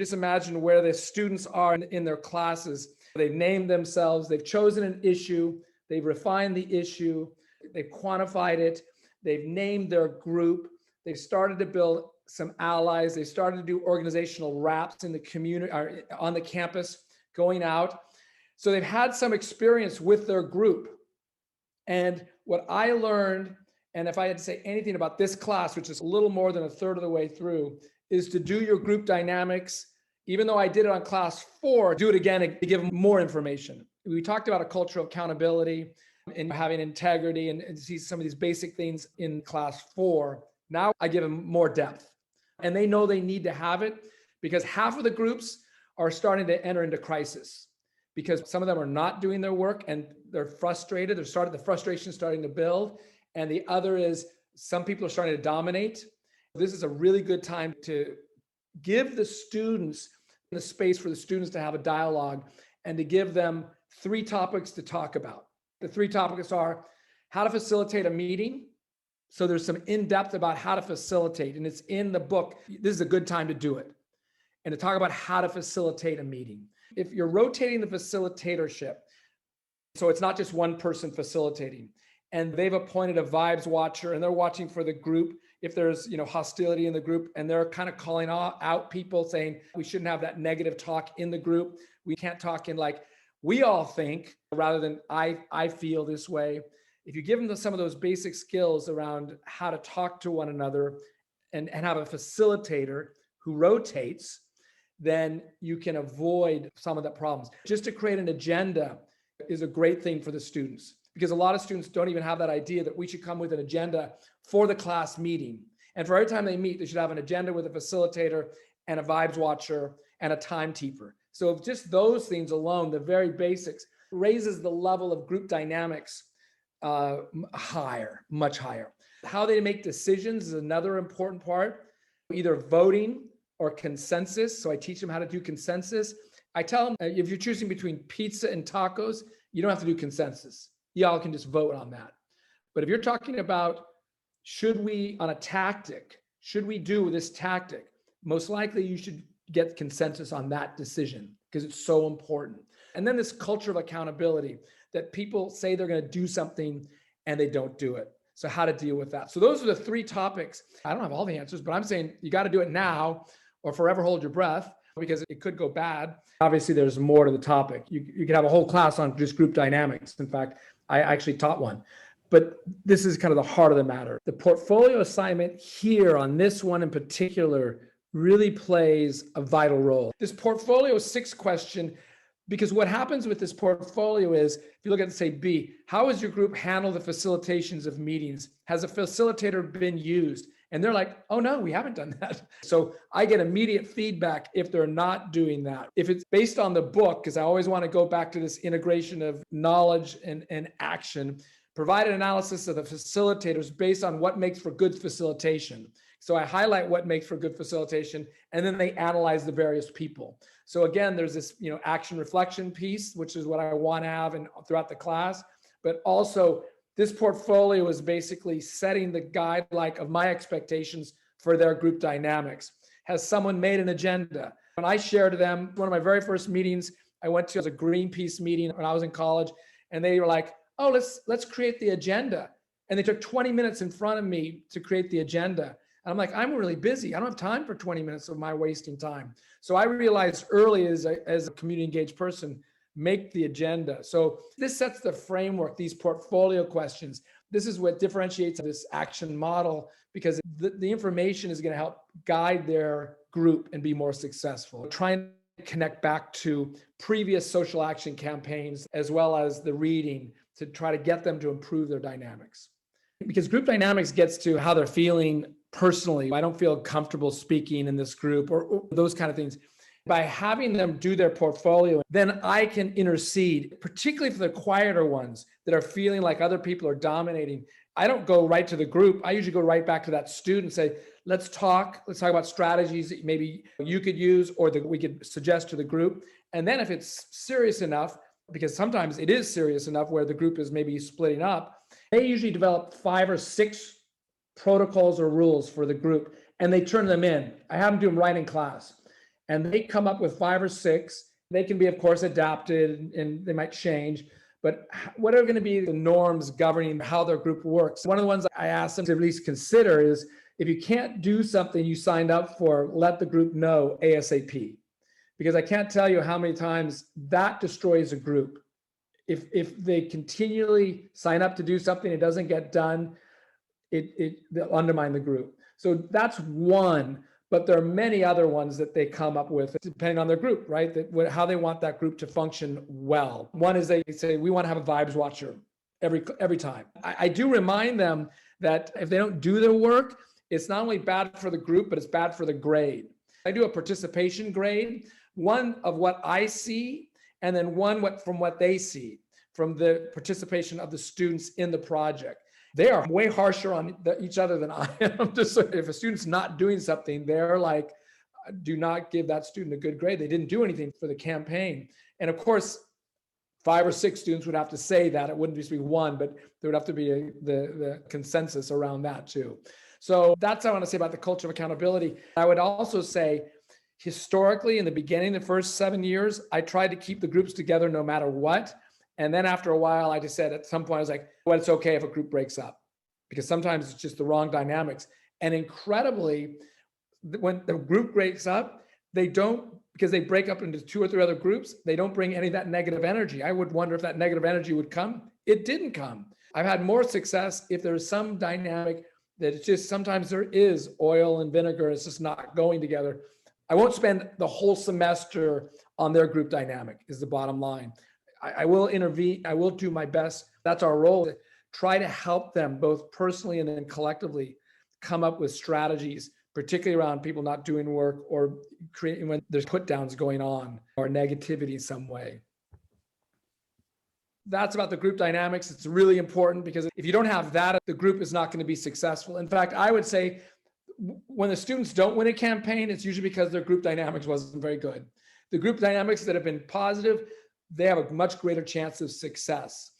Just imagine where the students are in their classes. They've named themselves, they've chosen an issue, they've refined the issue, they've quantified it, they've named their group, they've started to build some allies, they started to do organizational wraps in the community or on the campus, going out. So they've had some experience with their group. And what I learned, and if I had to say anything about this class, which is a little more than a third of the way through, is to do your group dynamics. Even though I did it on class 4, do it again to give them more information. We talked about a culture of accountability and having integrity and see some of these basic things in class 4. Now I give them more depth. And they know they need to have it because half of the groups are starting to enter into crisis because some of them are not doing their work and they're frustrated. The frustration starting to build. And the other is some people are starting to dominate. This is a really good time to give the students the space for the students to have a dialogue and to give them 3 topics to talk about. The 3 topics are how to facilitate a meeting. So there's some in-depth about how to facilitate, and it's in the book. This is a good time to do it and to talk about how to facilitate a meeting. If you're rotating the facilitatorship, so it's not just one person facilitating, and they've appointed a vibes watcher and they're watching for the group. If there's hostility in the group and they're kind of calling out people saying, we shouldn't have that negative talk in the group. We can't talk in like, we all think rather than I feel this way. If you give them some of those basic skills around how to talk to one another and have a facilitator who rotates, then you can avoid some of the problems. Just to create an agenda is a great thing for the students because a lot of students don't even have that idea that we should come with an agenda for the class meeting. And for every time they meet, they should have an agenda with a facilitator and a vibes watcher and a timekeeper. So if just those things alone, the very basics, raises the level of group dynamics higher, much higher. How they make decisions is another important part, either voting or consensus. So I teach them how to do consensus. I tell them if you're choosing between pizza and tacos, you don't have to do consensus. Y'all can just vote on that. But if you're talking about should we do this tactic, most likely you should get consensus on that decision because it's so important. And then this culture of accountability that people say they're going to do something and they don't do it. So how to deal with that. So those are the 3 topics. I don't have all the answers, but I'm saying you got to do it now or forever hold your breath because it could go bad. Obviously, there's more to the topic. You could have a whole class on just group dynamics. In fact, I actually taught one. But this is kind of the heart of the matter. The portfolio assignment here on this one in particular really plays a vital role. This portfolio 6 question, because what happens with this portfolio is, if you look at, say, B, how has your group handled the facilitations of meetings? Has a facilitator been used? And they're like, oh no, we haven't done that. So I get immediate feedback if they're not doing that. If it's based on the book, because I always want to go back to this integration of knowledge and action, provide an analysis of the facilitators based on what makes for good facilitation. So I highlight what makes for good facilitation, and then they analyze the various people. So again, there's this, action reflection piece, which is what I want to have throughout the class, but also this portfolio is basically setting the guideline of my expectations for their group dynamics. Has someone made an agenda? When I shared to them, one of my very first meetings I went to was a Greenpeace meeting when I was in college, and they were like, oh, let's create the agenda. And they took 20 minutes in front of me to create the agenda. And I'm like, I'm really busy. I don't have time for 20 minutes of my wasting time. So I realized early as a community engaged person, make the agenda. So this sets the framework, these portfolio questions. This is what differentiates this action model because the information is going to help guide their group and be more successful. Trying to connect back to previous social action campaigns as well as the reading to try to get them to improve their dynamics. Because group dynamics gets to how they're feeling personally. I don't feel comfortable speaking in this group or those kind of things. By having them do their portfolio, then I can intercede, particularly for the quieter ones that are feeling like other people are dominating. I don't go right to the group. I usually go right back to that student and say, let's talk about strategies that maybe you could use or that we could suggest to the group. And then if it's serious enough, because sometimes it is serious enough where the group is maybe splitting up, they usually develop 5 or 6 protocols or rules for the group and they turn them in. I have them do them right in class. and they come up with 5 or 6. They can be, of course, adapted and they might change. But what are going to be the norms governing how their group works? One of the ones I asked them to at least consider is, if you can't do something you signed up for, let the group know ASAP. Because I can't tell you how many times that destroys a group. If they continually sign up to do something, it doesn't get done, they'll undermine the group. So that's one. But there are many other ones that they come up with depending on their group, right? How they want that group to function well. One is they say, we want to have a vibes watcher every time. I do remind them that if they don't do their work, it's not only bad for the group, but it's bad for the grade. I do a participation grade, one of what I see, and then one from what they see from the participation of the students in the project. They are way harsher on each other than I am. Just if a student's not doing something, they're like, do not give that student a good grade. They didn't do anything for the campaign. And of course, 5 or 6 students would have to say that. It wouldn't just be one, but there would have to be the consensus around that too. So that's what I want to say about the culture of accountability. I would also say, historically, in the beginning, the first 7 years, I tried to keep the groups together no matter what. And then after a while, I just said at some point, I was like, well, it's okay if a group breaks up, because sometimes it's just the wrong dynamics. And incredibly, when the group breaks up, they don't, because they break up into 2 or 3 other groups, they don't bring any of that negative energy. I would wonder if that negative energy would come. It didn't come. I've had more success if there's some dynamic that it's just, sometimes there is oil and vinegar, it's just not going together. I won't spend the whole semester on their group dynamic, is the bottom line. I will intervene. I will do my best. That's our role, to try to help them both personally and then collectively come up with strategies, particularly around people not doing work or creating when there's put downs going on or negativity in some way. That's about the group dynamics. It's really important, because if you don't have that, the group is not going to be successful. In fact, I would say when the students don't win a campaign, it's usually because their group dynamics wasn't very good. The group dynamics that have been positive, they have a much greater chance of success.